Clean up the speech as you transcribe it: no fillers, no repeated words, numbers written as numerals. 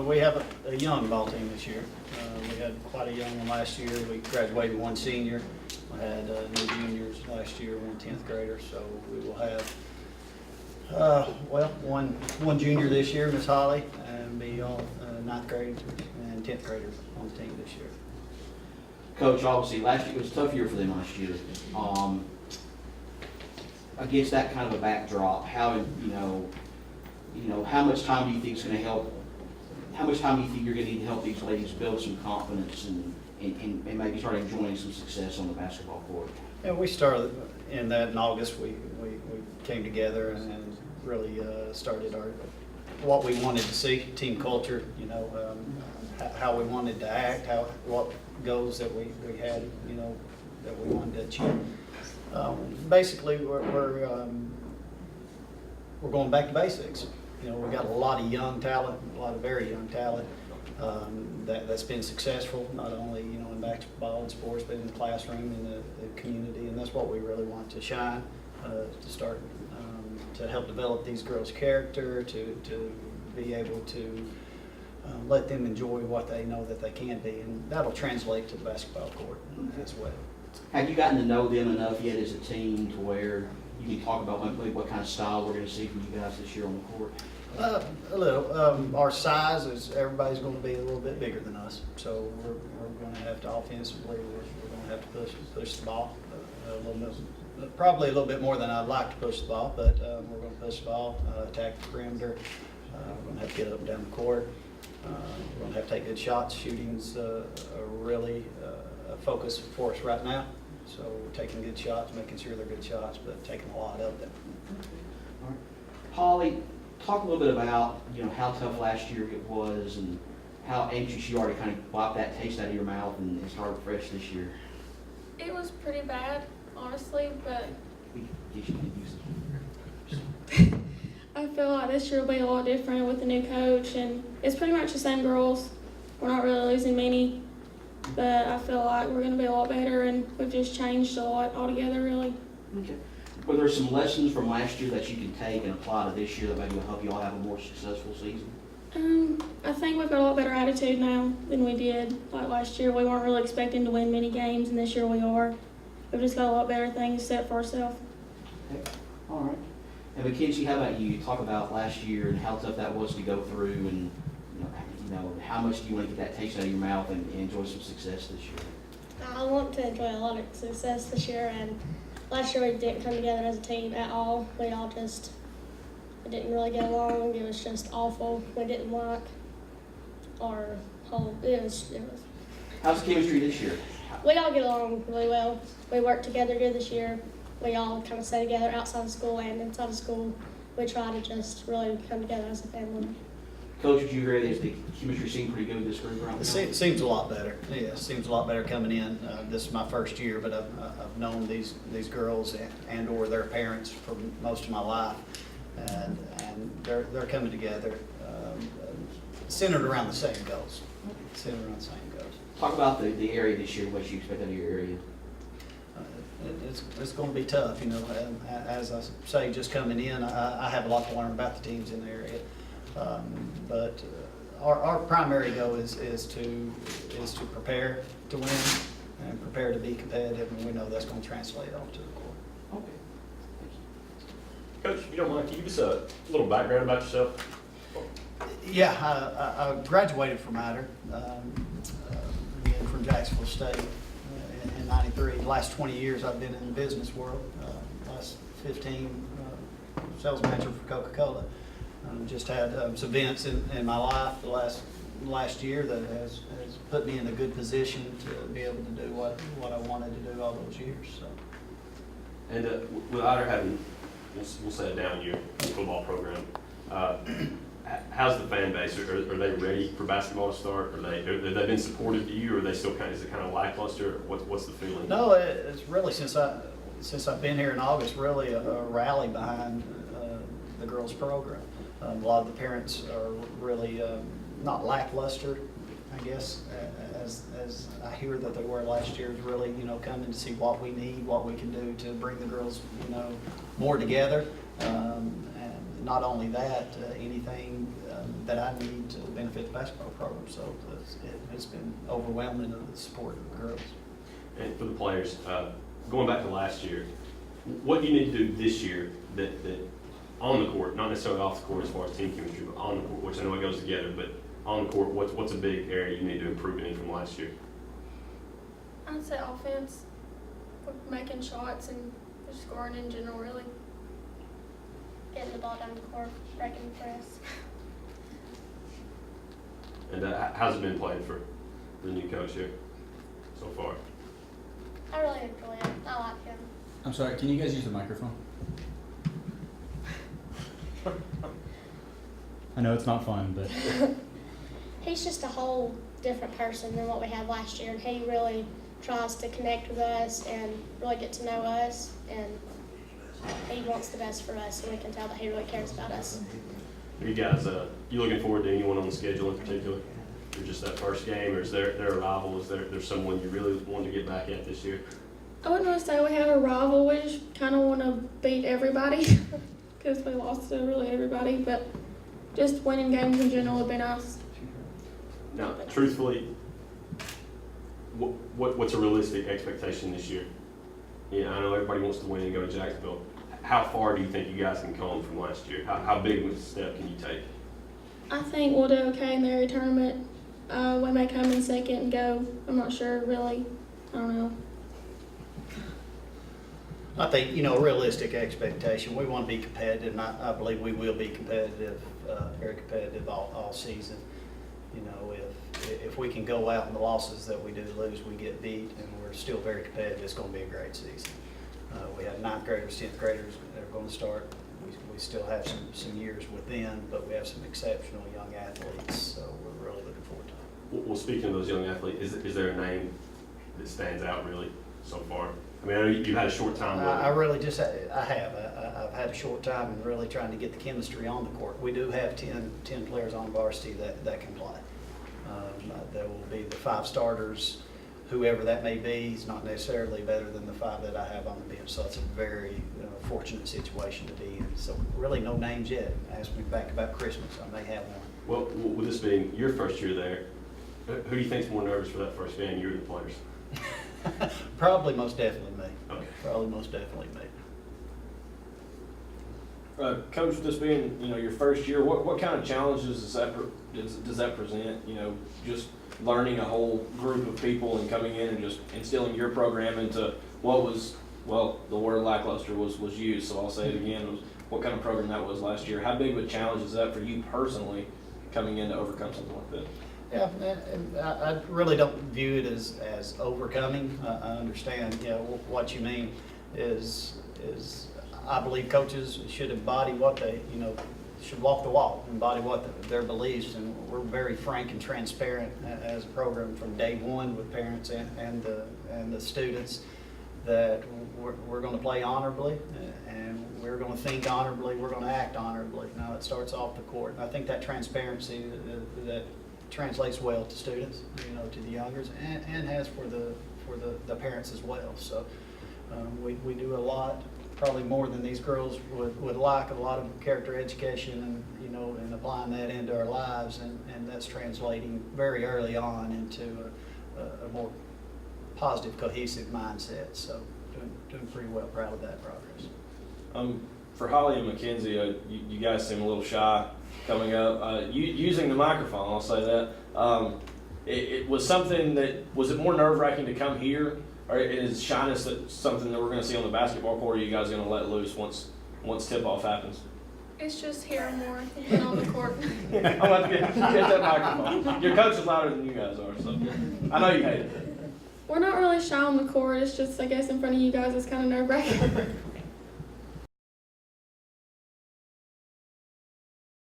we have a young ball team this year. We had quite a young one last year. We graduated one senior. We had no juniors last year, one 10th grader. So we will have, one junior this year, Miss Holly, and be all 9th grade and 10th graders on the team this year. Coach, obviously last year, it was a tough year for them last year. Against that kind of a backdrop, how much time do you think is going to help? How much time do you think you're going to need to help these ladies build some confidence and maybe start enjoying some success on the basketball court? Yeah, we started in that in August. We came together and really started what we wanted to see, team culture. How we wanted to act, what goals that we had, that we wanted to achieve. Basically, we're going back to basics. We got a lot of young talent, a lot of very young talent that's been successful, not only in basketball and sports, but in the classroom, in the community, and that's what we really want to shine, to start to help develop these girls' character, to be able to let them enjoy what they know that they can be, and that'll translate to the basketball court as well. Have you gotten to know them enough yet as a team to where you can talk about what kind of style we're going to see from you guys this year on the court? A little. Our size is everybody's going to be a little bit bigger than us, so we're going to have to offensively. We're going to have to push the ball a little bit, probably a little bit more than I'd like to push the ball, but we're going to push the ball, attack the perimeter. We're going to have to get up and down the court. We're going to have to take good shots. Shooting's really a focus for us right now. So we're taking good shots, making sure they're good shots, but taking a lot of them. All right. Holly, talk a little bit about how tough last year it was and how anxious you are to kind of wipe that taste out of your mouth and start fresh this year. It was pretty bad, honestly, but We guess you could use it. I feel like this year will be a lot different with the new coach, and it's pretty much the same girls. We're not really losing many, but I feel like we're going to be a lot better, and we've just changed a lot altogether, really. Okay. Were there some lessons from last year that you can take and apply to this year that maybe will help you all have a more successful season? I think we've got a lot better attitude now than we did like last year. We weren't really expecting to win many games, and this year we are. We've just got a lot better things set for ourselves. Okay. All right. And Mackenzie, how about you? Talk about last year and how tough that was to go through, and how much do you want to get that taste out of your mouth and enjoy some success this year? I want to enjoy a lot of success this year, and last year we didn't come together as a team at all. We didn't really get along. It was just awful. We didn't like our whole. It was. How's the chemistry this year? We all get along really well. We work together good this year. We all kind of stay together outside of school and inside of school. We try to just really come together as a family. Coach, would you agree that the chemistry seemed pretty good with this group right now? It seems a lot better. Yeah, it seems a lot better coming in. This is my first year, but I've known these girls and or their parents for most of my life, and they're coming together, centered around the same goals. Talk about the area this year, what you expect out of your area. It's going to be tough, as I say, just coming in, I have a lot to learn about the teams in the area. But our primary goal is to prepare to win and prepare to be competitive, and we know that's going to translate onto the court. Okay. Thank you. Coach, if you don't mind, can you give us a little background about yourself? Yeah, I graduated from Ider, from Jacksonville State in '93. The last 20 years I've been in the business world. Last 15, sales manager for Coca-Cola. Just had some events in my life the last year that has put me in a good position to be able to do what I wanted to do all those years. So. And with Ider having, we'll say a down year football program, how's the fan base? Are they ready for basketball to start? Have they been supportive to you, or are they still is it kind of lackluster? What's the feeling? No, it's really since I've been here in August, really a rally behind the girls program. A lot of the parents are really not lackluster, I guess, as I hear that they were last year, is really coming to see what we need, what we can do to bring the girls more together, and not only that, anything that I need to benefit the basketball program. So it's been overwhelming of the support of the girls. And for the players, going back to last year, what do you need to do this year that on the court, not necessarily off the court as far as team chemistry, but on the court, which I know it goes together, but on the court, what's a big area you need to improve in from last year? I'd say offense, making shots and just scoring in general, really. Getting the ball down the court, breaking the press. And how's it been playing for the new coach here so far? I really enjoy it. I like him. I'm sorry, can you guys use the microphone? I know it's not fun, but He's just a whole different person than what we had last year, and he really tries to connect with us and really get to know us, and he wants the best for us, and we can tell that he really cares about us. Are you guys, you looking forward to anyone on the schedule in particular? Or just that first game, or is there a rival? Is there someone you really want to get back at this year? I wouldn't really say we have a rival. We just kind of want to beat everybody because we lost to really everybody. But just winning games in general would be nice. Now, truthfully, what's a realistic expectation this year? Yeah, I know everybody wants to win and go to Jacksonville. How far do you think you guys can come from last year? How big of a step can you take? I think we'll do okay in the area tournament. We may come in second and go. I'm not sure really. I don't know. I think, a realistic expectation, we want to be competitive, and I believe we will be competitive, very competitive all season. If we can go out in the losses that we do lose, we get beat, and we're still very competitive, it's going to be a great season. We have 9th graders, 10th graders that are going to start. We still have some years with them, but we have some exceptional young athletes, so we're really looking forward to it. Well, speaking of those young athletes, is there a name that stands out really so far? I mean, I know you've had a short time. I really just, I've had a short time and really trying to get the chemistry on the court. We do have 10 players on varsity that can play. There will be the 5 starters, whoever that may be. He's not necessarily better than the 5 that I have on the bench, so it's a very fortunate situation to be in. So really no names yet. Ask me back about Christmas, I may have one. Well, with this being your first year there, who do you think's more nervous for that first game, you or the players? Probably most definitely me. Okay. Probably most definitely me. Coach, this being your first year, what kind of challenges does that present? Just learning a whole group of people and coming in and just instilling your program into what was, well, the word lackluster was used, so I'll say it again. Was what kind of program that was last year? How big of a challenge is that for you personally, coming in to overcome something like that? Yeah, and I really don't view it as overcoming. I understand, what you mean is I believe coaches should embody what they, should walk the walk, embody what their beliefs, and we're very frank and transparent as a program from day one with parents and the students that we're going to play honorably and we're going to think honorably, we're going to act honorably. Now it starts off the court, and I think that transparency that translates well to students, to the youngers, and has for the parents as well. So we do a lot, probably more than these girls would like, a lot of character education and and applying that into our lives, and that's translating very early on into a more positive, cohesive mindset. So doing pretty well, proud of that progress. For Holly and Mackenzie, you guys seem a little shy coming up. Using the microphone, I'll say that. It was something was it more nerve-wracking to come here, or is shyness something that we're going to see on the basketball court, or are you guys going to let loose once tip-off happens? It's just here more than on the court. I'm about to get that microphone. Your coach is louder than you guys are, so I know you hate it. We're not really shy on the court. It's just, I guess, in front of you guys, it's kind of nerve-wracking.